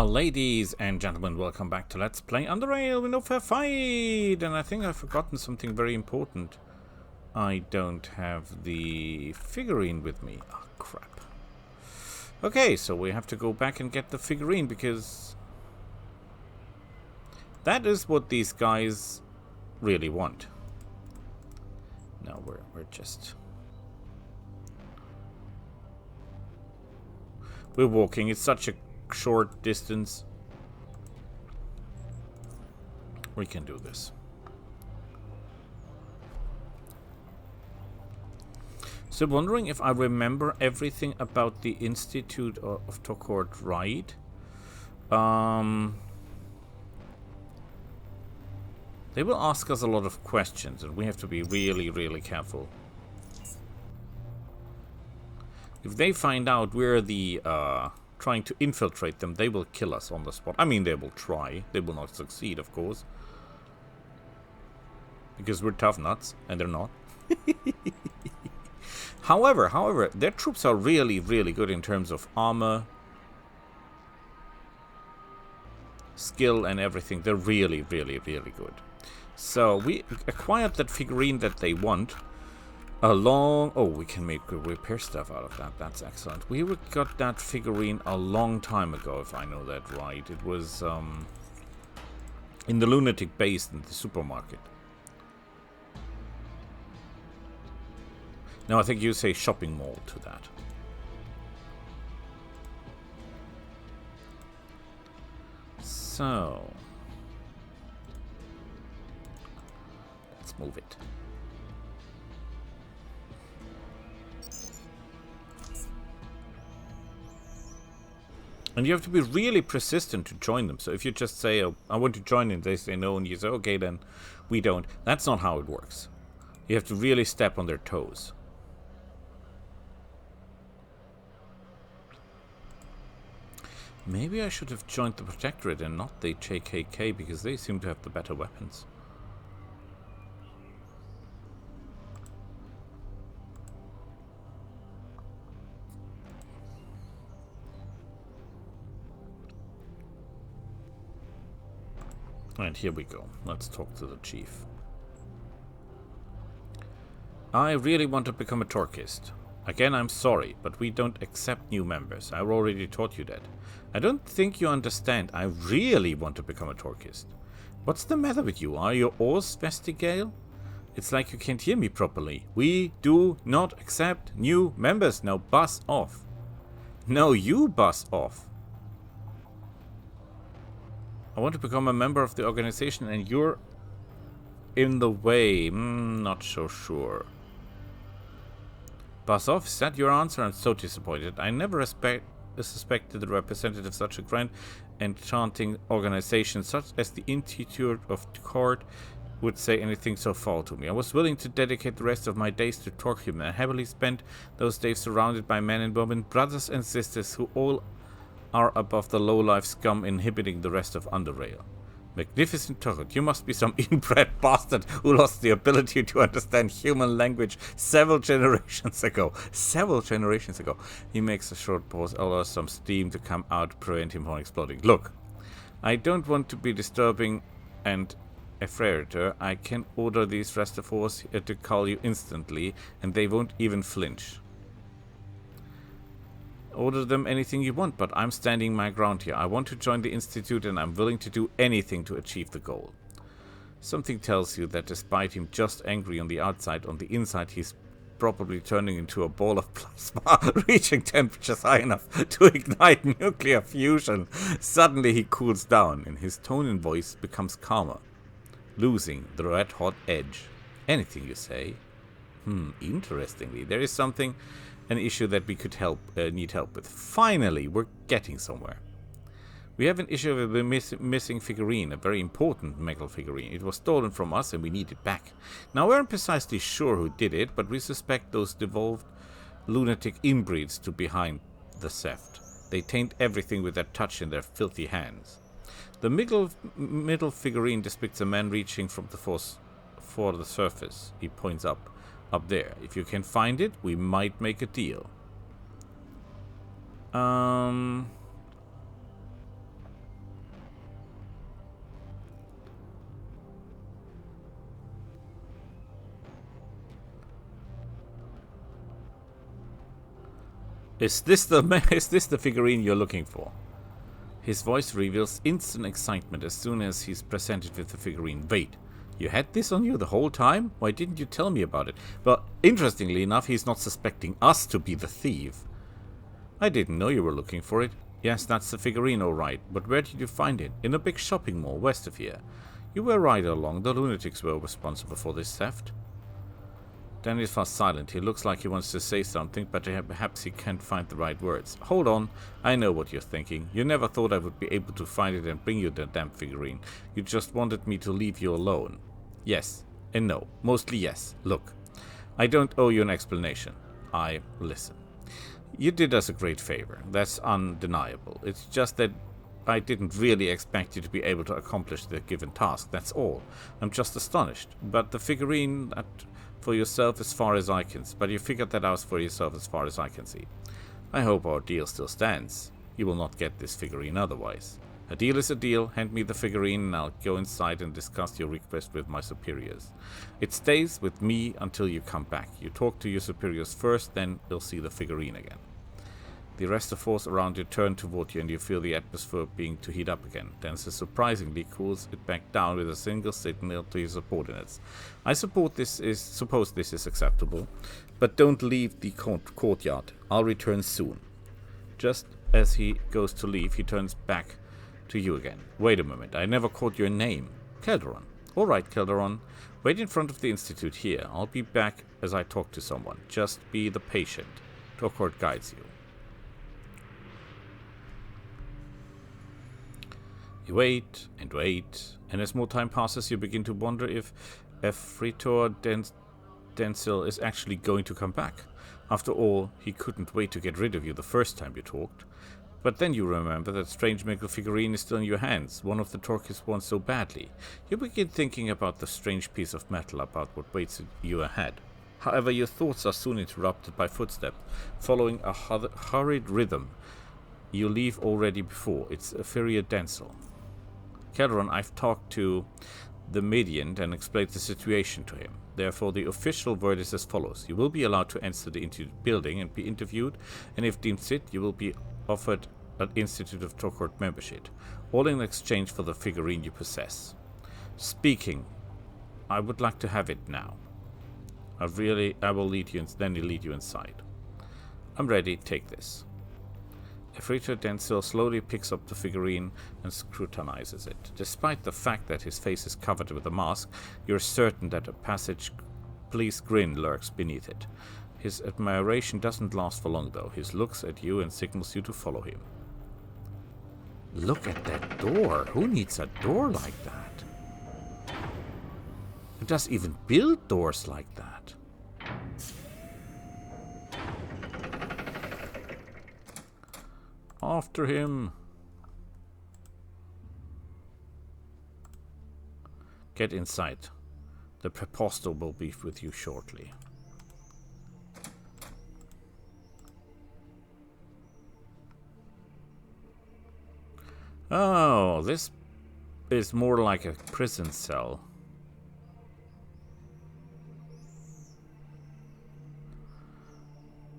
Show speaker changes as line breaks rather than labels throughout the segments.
Ladies and gentlemen, welcome back to Let's Play Underrail with no fair fight! And I think I've forgotten something very important. I don't have the figurine with me. Oh, crap. Okay, so we have to go back and get the figurine because that is what these guys really want. No, we're just... We're walking. It's such a short distance. We can do this. So wondering if I remember everything about the Institute of Tchort right. They will ask us a lot of questions and we have to be really, really careful. If they find out we're the trying to infiltrate them, they will kill us on the spot. I mean, they will try. They will not succeed, of course. Because we're tough nuts, and they're not. However, their troops are really, really good in terms of armor, skill, and everything. They're really, really, really good. So, we acquired that figurine that they want. Oh, we can make repair stuff out of that. That's excellent. We got that figurine a long time ago, if I know that right. It was in the lunatic base in the supermarket. No, I think you say shopping mall to that. So, let's move it. And you have to be really persistent to join them. So if you just say, oh, I want to join them, they say no, and you say, okay, then we don't. That's not how it works. You have to really step on their toes. Maybe I should have joined the Protectorate and not the JKK, because they seem to have the better weapons. And here we go. Let's talk to the chief. I really want to become a Torquist. Again, I'm sorry, but we don't accept new members. I already taught you that. I don't think you understand. I really want to become a Torquist. What's the matter with you? Are you Vestigale? It's like you can't hear me properly. We do not accept new members. Now buzz off. No, you buzz off. I want to become a member of the organization and you're in the way. Not so sure. Buzz off, is that your answer? I'm so disappointed. I never suspected the representative of such a grand enchanting organization such as the Institute of Tchort would say anything so foul to me. I was willing to dedicate the rest of my days to torture him and heavily spent those days surrounded by men and women, brothers and sisters who all are above the low-life scum inhibiting the rest of Underrail. Magnificent Tchort, you must be some inbred bastard who lost the ability to understand human language several generations ago. He makes a short pause, allows some steam to come out to prevent him from exploding. Look, I don't want to be disturbing and a frater. I can order these Restafors to call you instantly, and they won't even flinch. Order them anything you want, but I'm standing my ground here. I want to join the Institute and I'm willing to do anything to achieve the goal. Something tells you that despite him just angry on the outside, on the inside he's probably turning into a ball of plasma, reaching temperatures high enough to ignite nuclear fusion. Suddenly he cools down and his tone and voice becomes calmer, losing the red-hot edge. Anything you say? Interestingly, there is an issue that we could need help with. Finally, we're getting somewhere. We have an issue with a missing figurine, a very important metal figurine. It was stolen from us and we need it back. Now, we aren't precisely sure who did it, but we suspect those devolved lunatic inbreeds to behind the theft. They taint everything with their touch in their filthy hands. The middle figurine depicts a man reaching from the force for the surface. He points up there. If you can find it, we might make a deal. Is this the figurine you're looking for? His voice reveals instant excitement as soon as he's presented with the figurine. Wait, you had this on you the whole time? Why didn't you tell me about it? Well, interestingly enough, he's not suspecting us to be the thief. I didn't know you were looking for it. Yes, that's the figurine, all right. But where did you find it? In a big shopping mall west of here. You were right all along. The lunatics were responsible for this theft. Danny is fast silent. He looks like he wants to say something, but perhaps he can't find the right words. Hold on. I know what you're thinking. You never thought I would be able to find it and bring you the damn figurine. You just wanted me to leave you alone. Yes and no. Mostly yes. Look, I don't owe you an explanation. I listen. You did us a great favor. That's undeniable. It's just that I didn't really expect you to be able to accomplish the given task. That's all. I'm just astonished. But the figurine... for yourself as far as I can see. But you figured that out for yourself as far as I can see. I hope our deal still stands. You will not get this figurine otherwise. A deal is a deal. Hand me the figurine and I'll go inside and discuss your request with my superiors. It stays with me until you come back. You talk to your superiors first, then you'll see the figurine again. The arrestor force around you turn toward you and you feel the atmosphere being to heat up again. Dancer surprisingly cools it back down with a single signal to your subordinates. I suppose this is acceptable, but don't leave the courtyard. I'll return soon. Just as he goes to leave, he turns back to you again. Wait a moment, I never caught your name. Calderon. All right, Calderon. Wait in front of the institute here. I'll be back as I talk to someone. Just be the patient. Tchort guides you. You wait, and as more time passes, you begin to wonder if Fritor Densil is actually going to come back. After all, he couldn't wait to get rid of you the first time you talked. But then you remember that strange metal figurine is still in your hands, one of the Torquis wants so badly. You begin thinking about the strange piece of metal, about what waits you ahead. However, your thoughts are soon interrupted by footsteps, following a hurried rhythm you leave already before. It's Fritor Densil. Calderon, I've talked to the Mediant and explained the situation to him. Therefore, the official word is as follows. You will be allowed to enter the building and be interviewed, and if deemed fit, you will be offered an Institute of Tchort membership, all in exchange for the figurine you possess. Speaking, I would like to have it now. I will lead you, then lead you inside. I'm ready, take this. Fritor Densil slowly picks up the figurine and scrutinizes it. Despite the fact that his face is covered with a mask, you're certain that a pleased grin lurks beneath it. His admiration doesn't last for long, though. He looks at you and signals you to follow him. Look at that door. Who needs a door like that? Who does even build doors like that? After him. Get inside. The preposter will be with you shortly. Oh, this is more like a prison cell.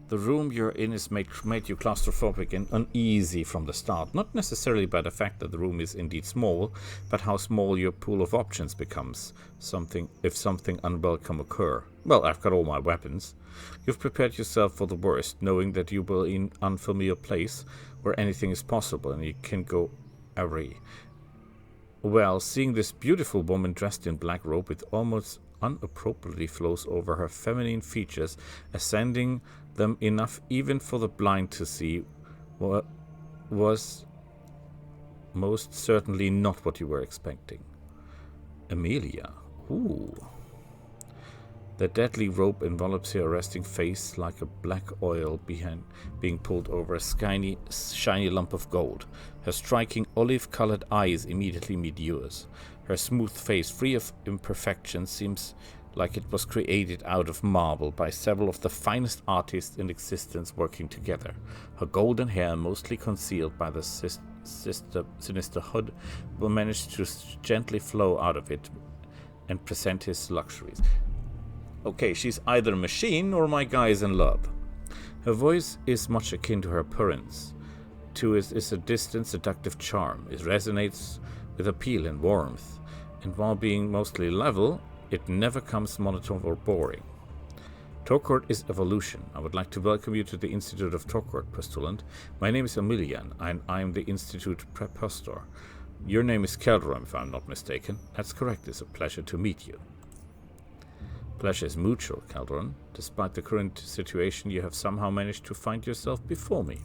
The room you're in is made you claustrophobic and uneasy from the start. Not necessarily by the fact that the room is indeed small, but how small your pool of options becomes. If something unwelcome occur. Well, I've got all my weapons. You've prepared yourself for the worst, knowing that you will in an unfamiliar place where anything is possible and you can go awry. Well, seeing this beautiful woman dressed in black robe with almost unappropriately flows over her feminine features, ascending them enough even for the blind to see, was most certainly not what you were expecting. Amelia. Ooh. The deadly rope envelops her arresting face like a black oil being pulled over a shiny lump of gold. Her striking olive-colored eyes immediately meet yours. Her smooth face, free of imperfections, seems like it was created out of marble by several of the finest artists in existence working together. Her golden hair, mostly concealed by the sinister hood, will manage to gently flow out of it and present his luxuries. Okay, she's either a machine or my guy is in love. Her voice is much akin to her appearance. To it is a distant, seductive charm. It resonates with appeal and warmth, and while being mostly level, it never comes monotone or boring. Tchort is evolution. I would like to welcome you to the Institute of Tchort, postulant. My name is Emilian, and I am the Institute Prepostor. Your name is Calderon, if I'm not mistaken. That's correct. It's a pleasure to meet you. Pleasure is mutual, Calderon. Despite the current situation, you have somehow managed to find yourself before me.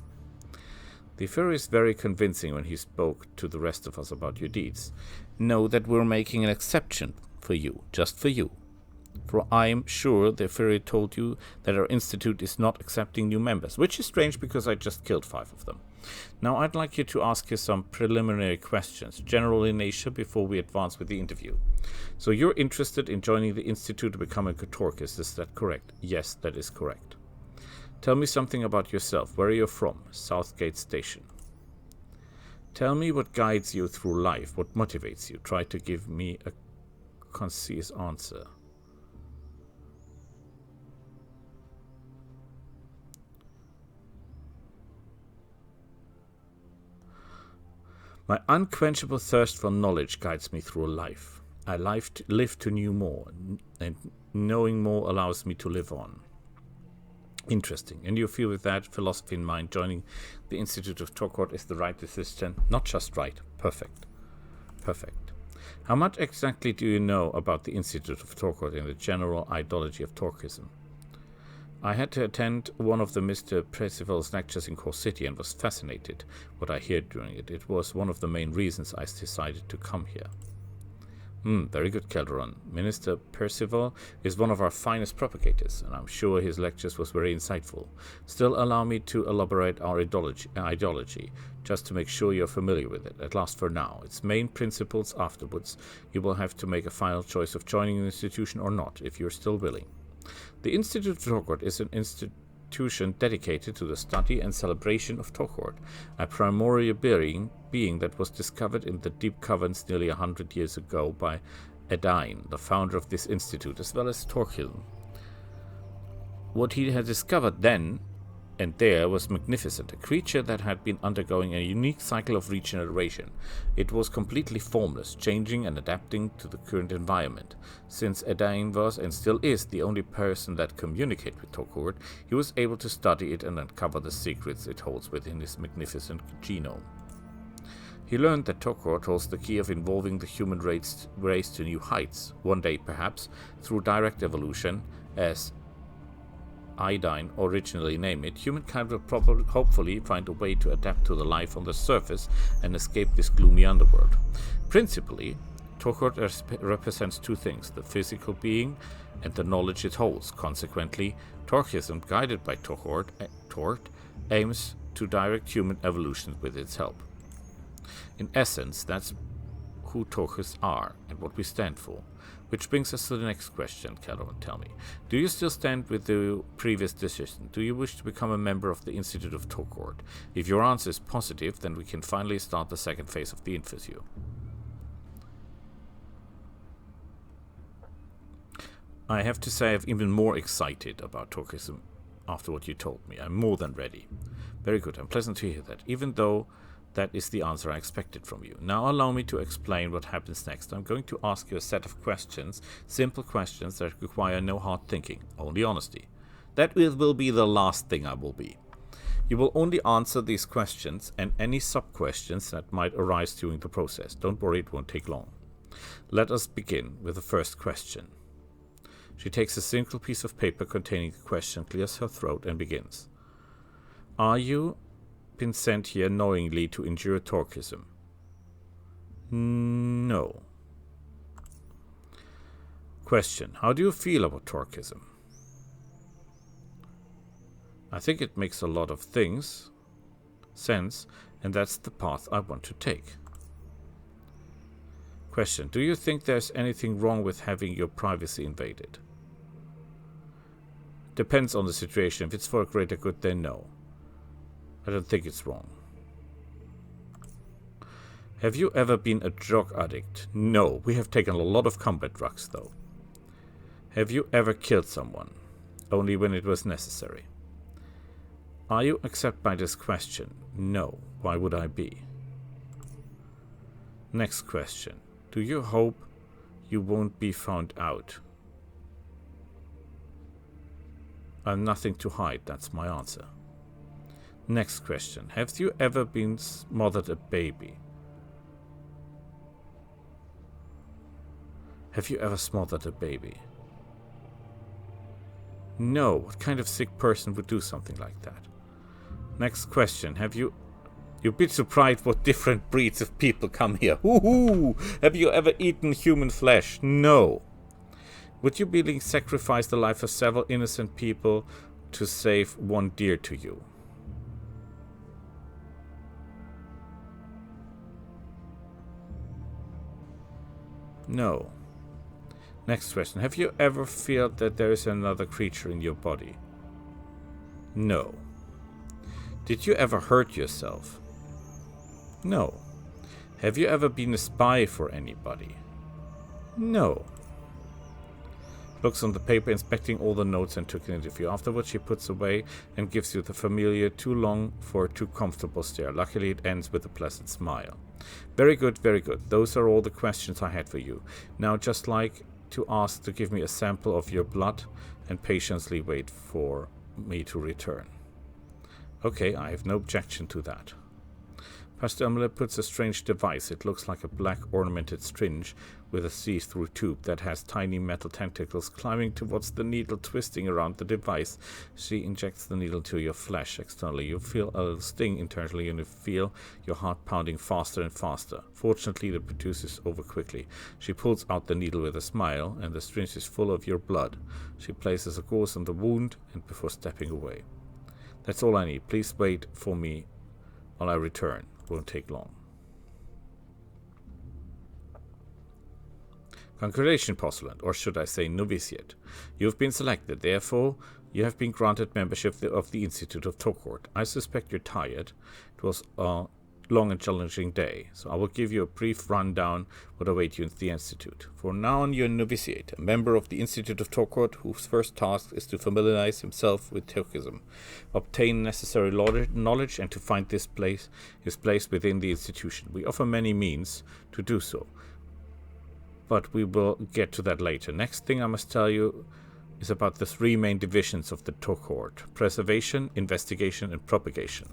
The fairy is very convincing when he spoke to the rest of us about your deeds. Know that we're making an exception for you, just for you. For I am sure the fairy told you that our institute is not accepting new members, which is strange because I just killed 5 of them. Now I'd like you to ask you some preliminary questions, general in nature, before we advance with the interview. So you're interested in joining the institute to become a Gtorkis, is that correct? Yes, that is correct. Tell me something about yourself. Where are you from? Southgate Station. Tell me what guides you through life, what motivates you. Try to give me a concise answer. My unquenchable thirst for knowledge guides me through life. I live to know more, and knowing more allows me to live on. Interesting. And you feel with that philosophy in mind, joining the Institute of Tchort is the right decision? Not just right. Perfect. Perfect. How much exactly do you know about the Institute of Tchort and the general ideology of Tchortism? I had to attend one of the Mr. Percival's lectures in Core City and was fascinated what I heard during it. It was one of the main reasons I decided to come here. Very good, Calderon. Minister Percival is one of our finest propagators, and I'm sure his lectures was very insightful. Still, allow me to elaborate our ideology, just to make sure you're familiar with it, at least for now. Its main principles afterwards. You will have to make a final choice of joining an institution or not, if you're still willing. The Institute of Tchort is an institution dedicated to the study and celebration of Tchort, a primordial being that was discovered in the deep caverns nearly 100 years ago by Edain, the founder of this institute, as well as Thorkiln. What he had discovered then and there was magnificent, a creature that had been undergoing a unique cycle of regeneration. It was completely formless, changing and adapting to the current environment. Since Edain was and still is the only person that communicated with Tchort, he was able to study it and uncover the secrets it holds within his magnificent genome. He learned that Tchort holds the key of evolving the human race to new heights, one day perhaps, through direct evolution, as Edain originally named it. Humankind will hopefully find a way to adapt to the life on the surface and escape this gloomy underworld. Principally, Tchort represents 2 things, the physical being and the knowledge it holds. Consequently, Tchortism, guided by Tchort, aims to direct human evolution with its help. In essence, that's who Tchortists are and what we stand for. Which brings us to the next question, Calderon, tell me. Do you still stand with the previous decision? Do you wish to become a member of the Institute of Tchort? If your answer is positive, then we can finally start the second phase of the interview. I have to say I'm even more excited about Tchortism after what you told me. I'm more than ready. Very good, I'm pleasant to hear that, even though that is the answer I expected from you. Now allow me to explain what happens next. I'm going to ask you a set of questions, simple questions that require no hard thinking, only honesty. That will be the last thing I will be. You will only answer these questions and any sub-questions that might arise during the process. Don't worry, it won't take long. Let us begin with the first question. She takes a single piece of paper containing the question, clears her throat, and begins. Are you been sent here knowingly to endure Tchortism? No. Question. How do you feel about Tchortism? I think it makes a lot of sense, and that's the path I want to take. Question. Do you think there's anything wrong with having your privacy invaded? Depends on the situation. If it's for a greater good, then no. I don't think it's wrong. Have you ever been a drug addict? No, we have taken a lot of combat drugs though. Have you ever killed someone? Only when it was necessary. Are you accepted by this question? No. Why would I be? Next question. Do you hope you won't be found out? I have nothing to hide, that's my answer. Next question. Have you ever been smothered a baby? Have you ever smothered a baby? No. What kind of sick person would do something like that? Next question. You'd be surprised what different breeds of people come here. Woohoo! Have you ever eaten human flesh? No. Would you willingly sacrifice the life of several innocent people to save one dear to you? No. Next question. Have you ever felt that there is another creature in your body? No. Did you ever hurt yourself? No. Have you ever been a spy for anybody? No. Looks on the paper, inspecting all the notes, and took an interview. Afterwards, she puts away and gives you the familiar too long for a too comfortable stare. Luckily, it ends with a pleasant smile. Very good, very good. Those are all the questions I had for you. Now, just like to ask to give me a sample of your blood and patiently wait for me to return. Okay, I have no objection to that. Pastor Miller puts a strange device. It looks like a black ornamented syringe with a see-through tube that has tiny metal tentacles climbing towards the needle, twisting around the device. She injects the needle to your flesh externally. You feel a little sting internally and you feel your heart pounding faster and faster. Fortunately, the produces over quickly. She pulls out the needle with a smile, and the syringe is full of your blood. She places a gauze on the wound and before stepping away. That's all I need. Please wait for me while I return. Won't take long. Congratulations, postulant, or should I say novitiate. You have been selected, therefore you have been granted membership of the Institute of Tchort. I suspect you're tired. It was a long and challenging day, so I will give you a brief rundown what await you in the Institute. For now on, you're a novitiate, a member of the Institute of Tchort, whose first task is to familiarize himself with Tchortism, obtain necessary knowledge, and to find his place within the institution. We offer many means to do so, but we will get to that later. Next thing I must tell you is about the three main divisions of the Tchort: preservation, investigation, and propagation.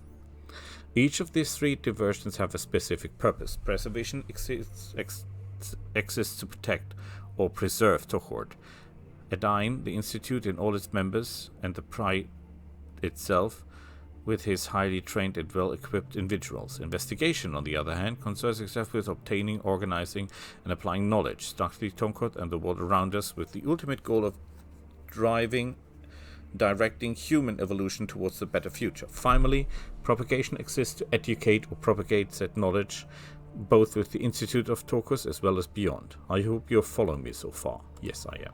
Each of these three diversions have a specific purpose. Preservation exists to protect or preserve Tchort. Edine, the Institute and all its members, and the Pride itself, with his highly trained and well-equipped individuals. Investigation, on the other hand, concerns itself with obtaining, organizing, and applying knowledge, structurally Tchort and the world around us, with the ultimate goal of directing human evolution towards a better future. Finally, propagation exists to educate or propagate said knowledge, both with the Institute of Tchort as well as beyond. I hope you're following me so far. Yes, I am.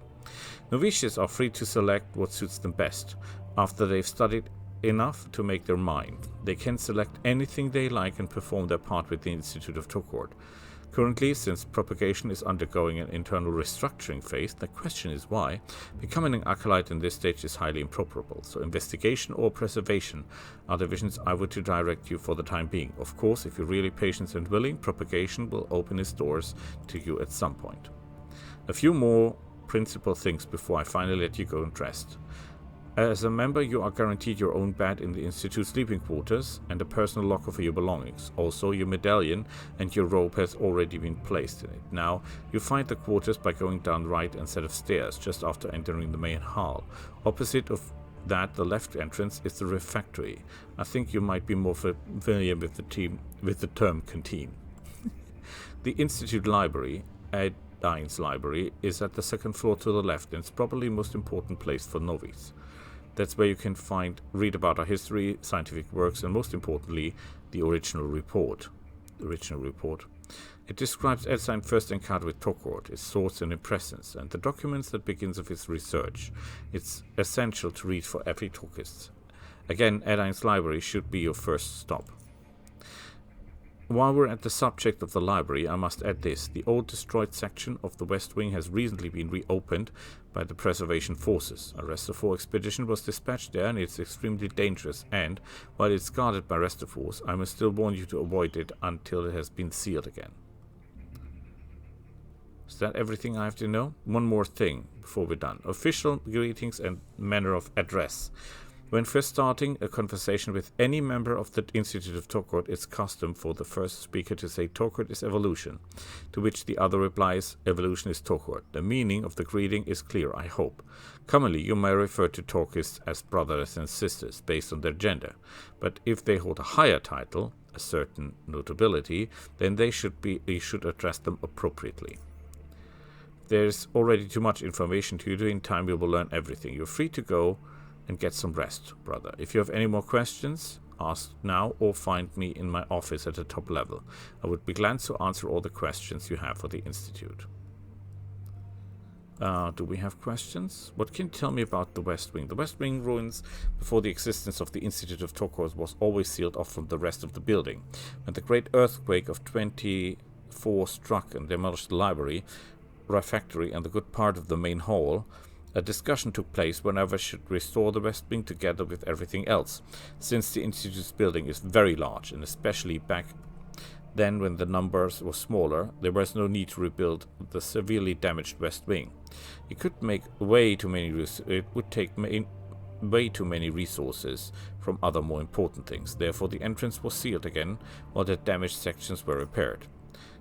Novitiates are free to select what suits them best. After they've studied enough to make their mind, they can select anything they like and perform their part with the Institute of Tchort. Currently, since propagation is undergoing an internal restructuring phase, the question is why. Becoming an acolyte in this stage is highly improbable, so investigation or preservation are divisions I would to direct you for the time being. Of course, if you're really patient and willing, propagation will open its doors to you at some point. A few more principal things before I finally let you go and rest. As a member, you are guaranteed your own bed in the Institute's sleeping quarters and a personal locker for your belongings. Also, your medallion and your robe has already been placed in it. Now, you find the quarters by going down the right and set of stairs just after entering the main hall. Opposite of that, the left entrance is the refectory. I think you might be more familiar with the term canteen. The Institute Library, Edine's library, is at the second floor to the left, and it's probably the most important place for novices. That's where you can read about our history, scientific works, and most importantly, the original report. It describes Edine's first encounter with Tchort, its thoughts and impressions, and the documents that begins of his research. It's essential to read for every Tchortist. Again, Edine's library should be your first stop. While we're at the subject of the library, I must add this. The old destroyed section of the West Wing has recently been reopened by the preservation forces. A Restore expedition was dispatched there, and it's extremely dangerous, and, while it's guarded by Restore, I must still warn you to avoid it until it has been sealed again. Is that everything I have to know? One more thing before we're done. Official greetings and manner of address. When first starting a conversation with any member of the Institute of Tchort, it's custom for the first speaker to say Tchort is evolution, to which the other replies evolution is Tchort. The meaning of the greeting is clear, I hope. Commonly, you may refer to Tchortists as brothers and sisters based on their gender, but if they hold a higher title, a certain notability, then you should address them appropriately. There's already too much information to you. In time, you will learn everything. You're free to go and get some rest, brother. If you have any more questions, ask now or find me in my office at the top level. I would be glad to answer all the questions you have for the Institute. Do we have questions? What can you tell me about the West Wing? The West Wing ruins before the existence of the Institute of Tchort was always sealed off from the rest of the building. When the great earthquake of 24 struck and demolished the library, refectory, and the good part of the main hall, a discussion took place whenever should restore the West Wing together with everything else, since the Institute's building is very large, and especially back then when the numbers were smaller, there was no need to rebuild the severely damaged West Wing. It would take way too many resources from other more important things. Therefore, the entrance was sealed again, while the damaged sections were repaired.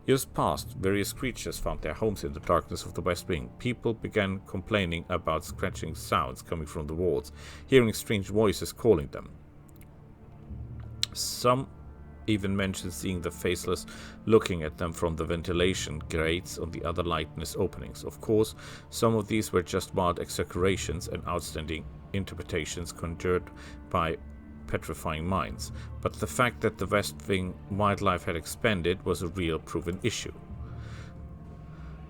Years passed, various creatures found their homes in the darkness of the West Wing. People began complaining about scratching sounds coming from the walls, hearing strange voices calling them. Some even mentioned seeing the faceless looking at them from the ventilation grates on the other lightless openings. Of course, some of these were just wild exaggerations and outstanding interpretations conjured by petrifying minds, but the fact that the West Wing wildlife had expanded was a real proven issue.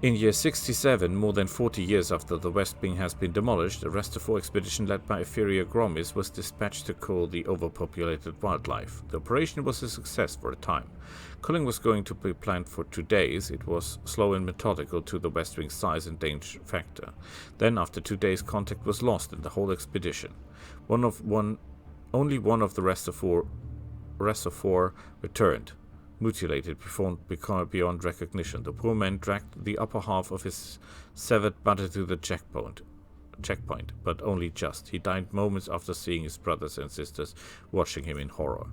In year 67, more than 40 years after the West Wing has been demolished, a Restore expedition led by Etheria Gromis was dispatched to cull the overpopulated wildlife. The operation was a success for a time. Culling was going to be planned for 2 days. It was slow and methodical to the West Wing's size and danger factor. Then, after 2 days, contact was lost in the whole expedition. Only one of the Restore returned, mutilated beyond recognition. The poor man dragged the upper half of his severed body to the checkpoint, but only just. He died moments after seeing his brothers and sisters watching him in horror.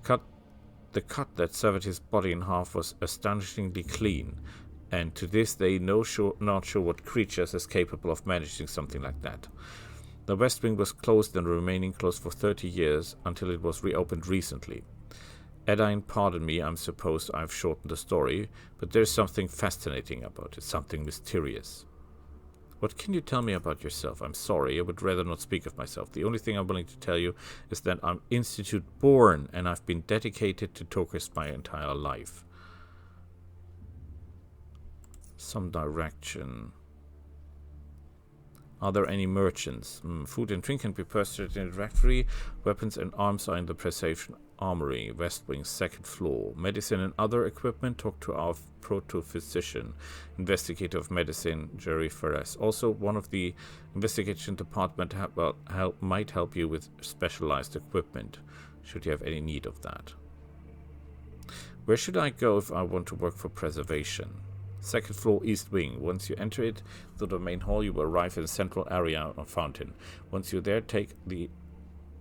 The cut that severed his body in half was astonishingly clean, and to this day not sure what creatures is capable of managing something like that. The West Wing was closed and remaining closed for 30 years until it was reopened recently. Edine, pardon me, I suppose I've shortened the story, but there's something fascinating about it, something mysterious. What can you tell me about yourself? I'm sorry, I would rather not speak of myself. The only thing I'm willing to tell you is that I'm Institute born, and I've been dedicated to Tchort my entire life. Some direction. Are there any merchants? Food and drink can be purchased in the directory. Weapons and arms are in the preservation armory, West Wing, 2nd floor. Medicine and other equipment, talk to our proto-physician, investigator of medicine, Jerry Ferres. Also, one of the investigation department might help you with specialized equipment, should you have any need of that. Where should I go if I want to work for preservation? 2nd floor, East Wing. Once you enter it through the main hall, you will arrive in the central area of fountain. Once you're there, take the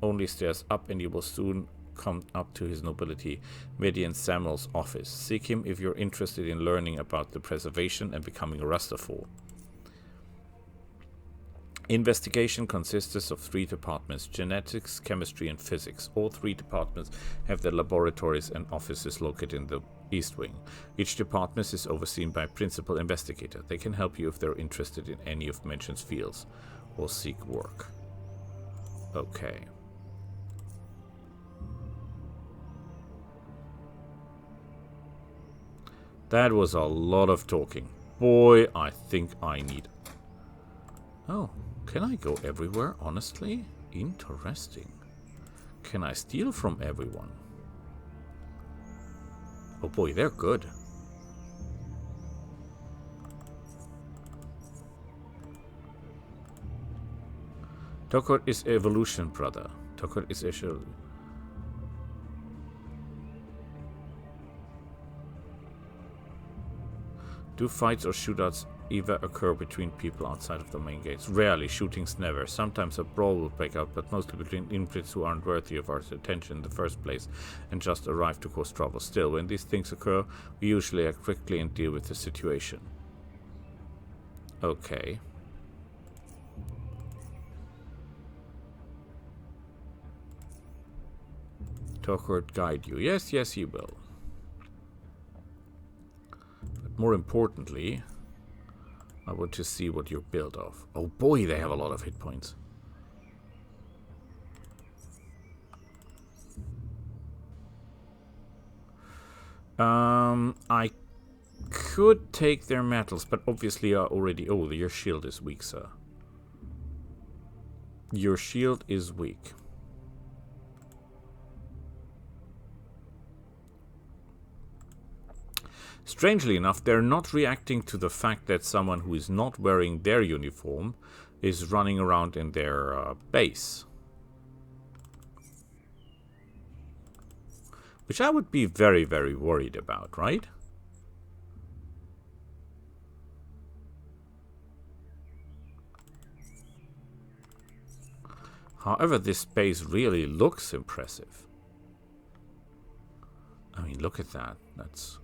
only stairs up, and you will soon come up to His Nobility Median Samuel's office. Seek him if you're interested in learning about the preservation and becoming a Restore. Investigation consists of 3 departments: genetics, chemistry, and physics. All 3 departments have their laboratories and offices located in the East Wing. Each department is overseen by a principal investigator. They can help you if they're interested in any of mentioned fields or seek work. Okay. That was a lot of talking. Boy, I think I need... Oh, can I go everywhere, honestly? Interesting. Can I steal from everyone? Oh boy, they're good. Tchort is evolution, brother. Tchort is evolution. Do fights or shootouts ever occur between people outside of the main gates? Rarely, shootings never. Sometimes a brawl will break out, but mostly between inbreds who aren't worthy of our attention in the first place and just arrive to cause trouble. Still, when these things occur, we usually act quickly and deal with the situation. Okay. Tchort guide you. Yes, yes, he will. But more importantly, I want to see what you're built of. Oh boy, they have a lot of hit points. I could take their metals, but obviously I already... Oh, your shield is weak, sir. Your shield is weak. Strangely enough, they're not reacting to the fact that someone who is not wearing their uniform is running around in their base. Which I would be very, very worried about, right? However, this base really looks impressive. I mean, look at that. That's...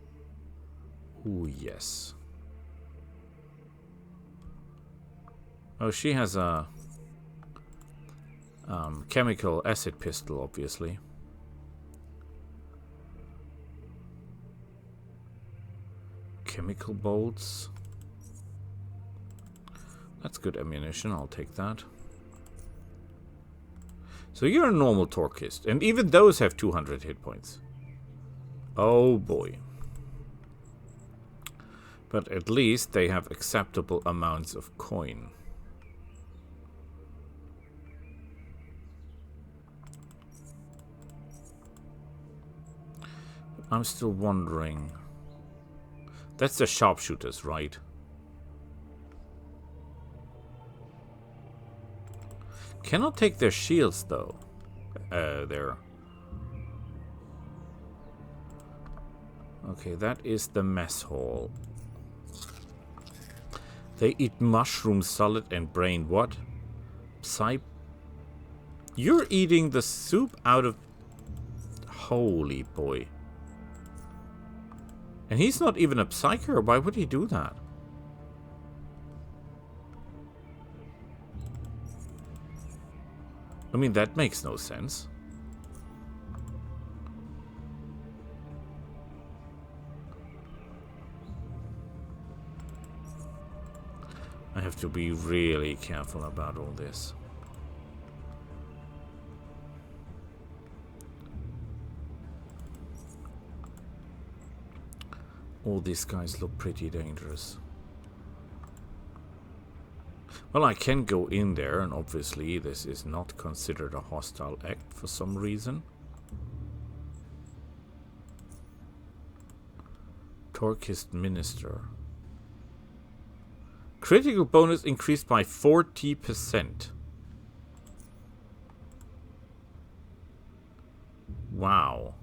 Ooh, yes. Oh, she has a chemical acid pistol, obviously. Chemical bolts. That's good ammunition, I'll take that. So you're a normal Torquist, and even those have 200 hit points. Oh boy. But at least they have acceptable amounts of coin. I'm still wondering. That's the sharpshooters, right? Cannot take their shields, though. There. Okay, that is the mess hall. They eat mushrooms, solid and brain. What? You're eating the soup out of... Holy boy. And he's not even a psyker. Why would he do that? I mean, that makes no sense. I have to be really careful about all this. All these guys look pretty dangerous. Well, I can go in there, and obviously this is not considered a hostile act for some reason. Torquist Minister. Critical bonus increased by 40%. Wow.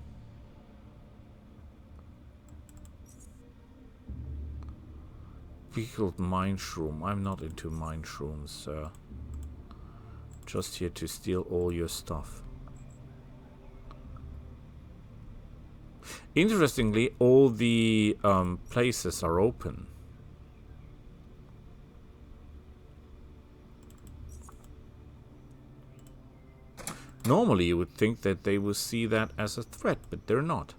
Pickled mine shroom. I'm not into mine shrooms, sir. Just here to steal all your stuff. Interestingly, all the places are open. Normally you would think that they would see that as a threat, but they're not.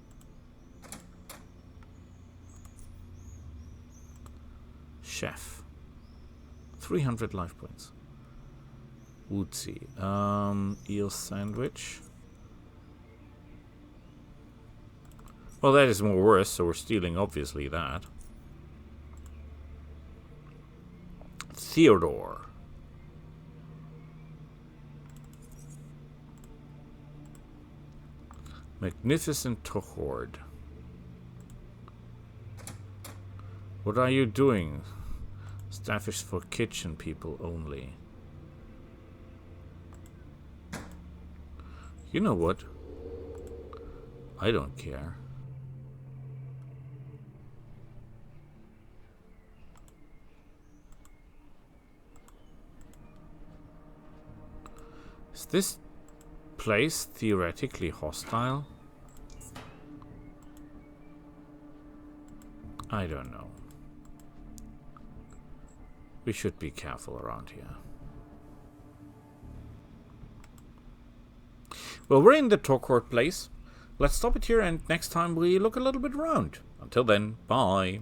Chef. 300 life points. Woodsy. Eel sandwich. Well, that is more worse, so we're stealing obviously that. Theodore. Magnificent Tchort. What are you doing? Staff is for kitchen people only. You know what? I don't care. Is this place theoretically hostile? I don't know. We should be careful around here. Well, we're in the Tchort place. Let's stop it here and next time we look a little bit around. Until then, bye.